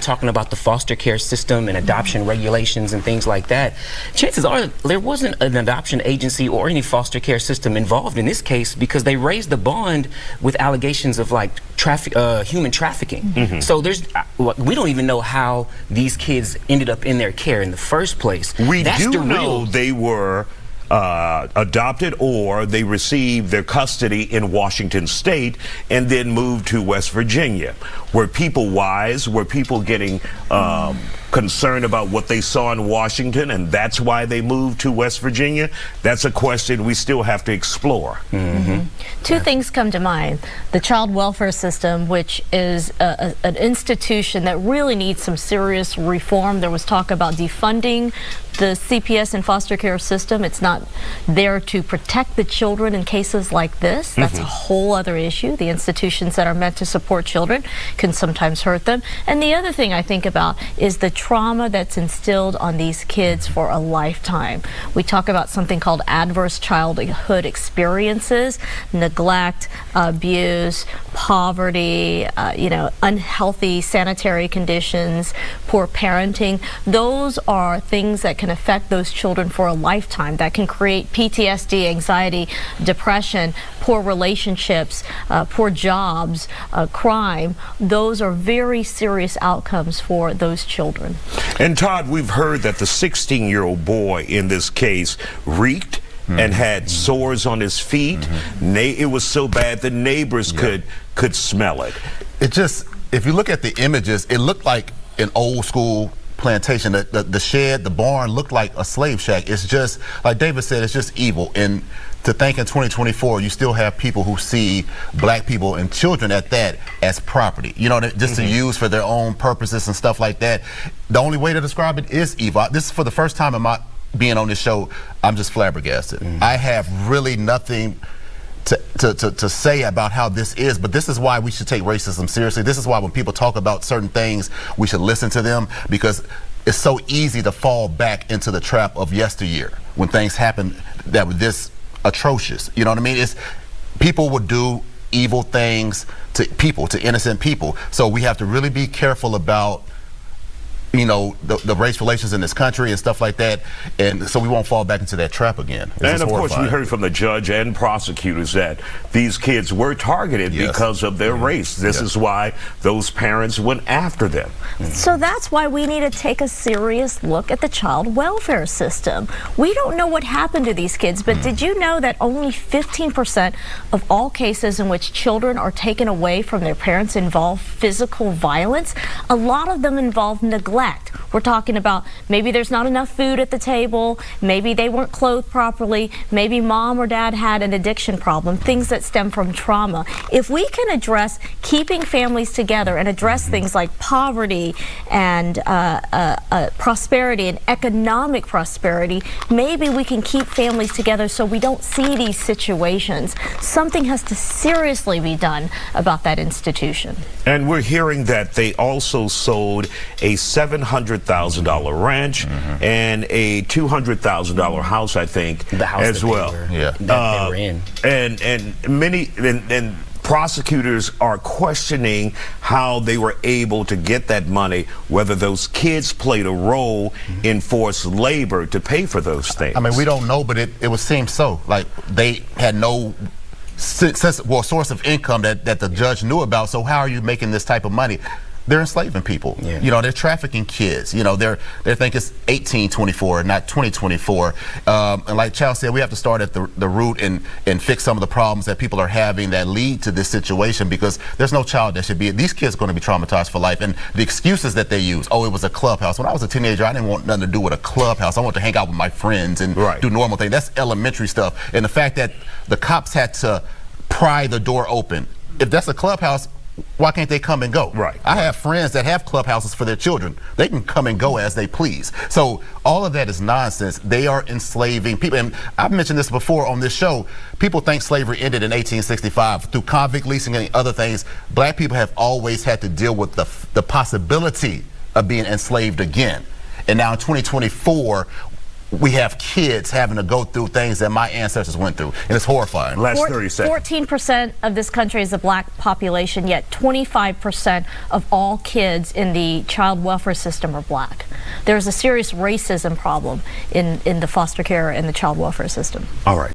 talking about the foster care system and adoption regulations and things like that, chances are there wasn't an adoption agency or any foster care system involved in this case, because they raised the bond with allegations of like human trafficking. So we don't even know how these kids ended up in their care in the first place. We do know they were adopted, or they received their custody in Washington State and then moved to West Virginia. Were people wise? Were people getting concerned about what they saw in Washington, and that's why they moved to West Virginia? That's a question we still have to explore. Two things come to mind. The child welfare system, which is an institution that really needs some serious reform. There was talk about defunding the CPS and foster care system. It's not there to protect the children in cases like this. That's a whole other issue. The institutions that are meant to support children can sometimes hurt them. And the other thing I think about is the trauma that's instilled on these kids for a lifetime. We talk about something called adverse childhood experiences, neglect, abuse, poverty, unhealthy sanitary conditions, poor parenting. Those are things that can affect those children for a lifetime, that can create PTSD, anxiety, depression, poor relationships, poor jobs, crime. Those are very serious outcomes for those children. And Todd, we've heard that the 16-year-old boy in this case reeked and had sores on his feet. It was so bad the neighbors could smell it. It just, if you look at the images, it looked like an old school plantation. The shed, the barn looked like a slave shack. It's just, like David said, it's just evil. And to think in 2024, you still have people who see black people and children at that as property, just to use for their own purposes and stuff like that. The only way to describe it is evil. This is for the first time in my being on this show, I'm just flabbergasted. I have really nothing to say about how this is, but this is why we should take racism seriously. This is why when people talk about certain things, we should listen to them, because it's so easy to fall back into the trap of yesteryear when things happen that were this atrocious. You know what I mean? People would do evil things to people, to innocent people. So we have to really be careful about the race relations in this country and stuff like that, and so we won't fall back into that trap again. And of course, we heard from the judge and prosecutors that these kids were targeted because of their race. This is why those parents went after them. So that's why we need to take a serious look at the child welfare system. We don't know what happened to these kids, but did you know that only 15% of all cases in which children are taken away from their parents involve physical violence? A lot of them involve neglect. We're talking about maybe there's not enough food at the table, maybe they weren't clothed properly, maybe mom or dad had an addiction problem, things that stem from trauma. If we can address keeping families together and address things like poverty and prosperity and economic prosperity, maybe we can keep families together so we don't see these situations. Something has to seriously be done about that institution. And we're hearing that they also sold a $700,000 ranch and a $200,000 house, I think, the house as well. That they were in. And prosecutors are questioning how they were able to get that money, whether those kids played a role in forced labor to pay for those things. I mean, we don't know, but it would seem so. Like they had no source of income that the judge knew about. So how are you making this type of money? They're enslaving people. They're trafficking kids. They think it's 1824, not 2024. And like Chow said, we have to start at the root and fix some of the problems that people are having that lead to this situation, because there's no child that should be. These kids are going to be traumatized for life. And the excuses that they use, it was a clubhouse. When I was a teenager, I didn't want nothing to do with a clubhouse. I wanted to hang out with my friends and do normal things. That's elementary stuff. And the fact that the cops had to pry the door open. If that's a clubhouse, why can't they come and go? I have friends that have clubhouses for their children. They can come and go as they please. So all of that is nonsense. They are enslaving people. And I've mentioned this before on this show. People think slavery ended in 1865 through convict leasing and other things. Black people have always had to deal with the possibility of being enslaved again. And now in 2024, we have kids having to go through things that my ancestors went through, and it's horrifying. Last 30 seconds. 14% of this country is a black population, yet 25% of all kids in the child welfare system are black. There's a serious racism problem in the foster care and the child welfare system. All right.